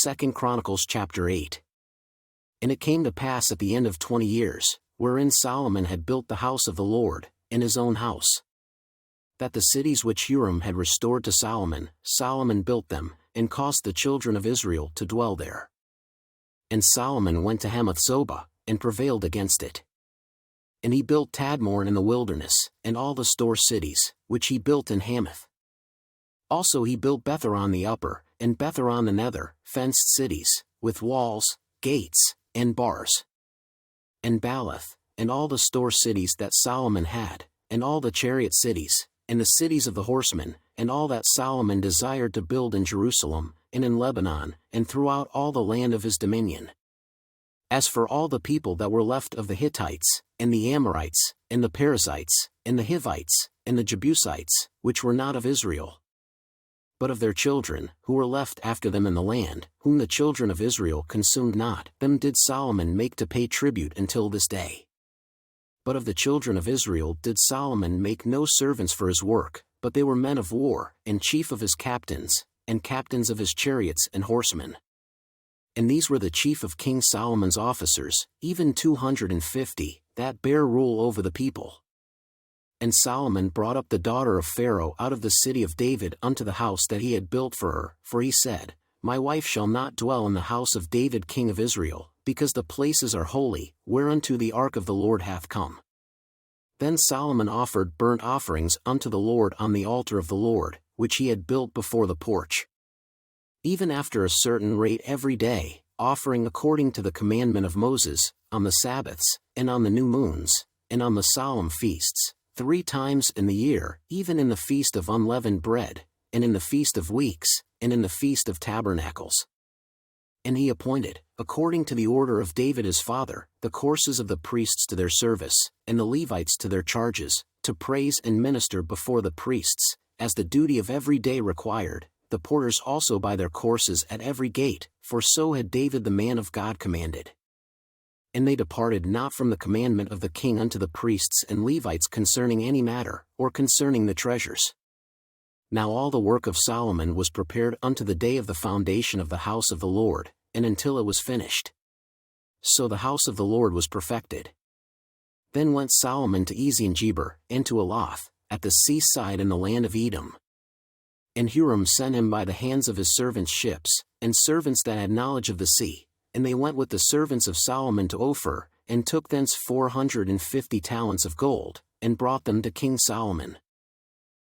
2 Chronicles chapter 8. And it came to pass at the end of 20 years, wherein Solomon had built the house of the Lord, and his own house, that the cities which Huram had restored to Solomon, Solomon built them, and caused the children of Israel to dwell there. And Solomon went to Hamath-zobah, and prevailed against it. And he built Tadmor in the wilderness, and all the store cities, which he built in Hamath. Also he built Betheron the upper, and Betheron the nether, fenced cities, with walls, gates, and bars. And Baalath, and all the store cities that Solomon had, and all the chariot cities, and the cities of the horsemen, and all that Solomon desired to build in Jerusalem, and in Lebanon, and throughout all the land of his dominion. As for all the people that were left of the Hittites, and the Amorites, and the Perizzites, and the Hivites, and the Jebusites, which were not of Israel, but of their children, who were left after them in the land, whom the children of Israel consumed not, them did Solomon make to pay tribute until this day. But of the children of Israel did Solomon make no servants for his work, but they were men of war, and chief of his captains, and captains of his chariots and horsemen. And these were the chief of King Solomon's officers, even 250, that bare rule over the people. And Solomon brought up the daughter of Pharaoh out of the city of David unto the house that he had built for her, for he said, My wife shall not dwell in the house of David king of Israel, because the places are holy, whereunto the ark of the Lord hath come. Then Solomon offered burnt offerings unto the Lord on the altar of the Lord, which he had built before the porch, even after a certain rate every day, offering according to the commandment of Moses, on the Sabbaths, and on the new moons, and on the solemn feasts, 3 times in the year, even in the feast of unleavened bread, and in the feast of weeks, and in the feast of tabernacles. And he appointed, according to the order of David his father, the courses of the priests to their service, and the Levites to their charges, to praise and minister before the priests, as the duty of every day required, the porters also by their courses at every gate, for so had David the man of God commanded. And they departed not from the commandment of the king unto the priests and Levites concerning any matter, or concerning the treasures. Now all the work of Solomon was prepared unto the day of the foundation of the house of the Lord, and until it was finished. So the house of the Lord was perfected. Then went Solomon to Ezion-Geber, and to Elath, at the seaside in the land of Edom. And Huram sent him by the hands of his servants ships, and servants that had knowledge of the sea, and they went with the servants of Solomon to Ophir, and took thence 450 talents of gold, and brought them to King Solomon.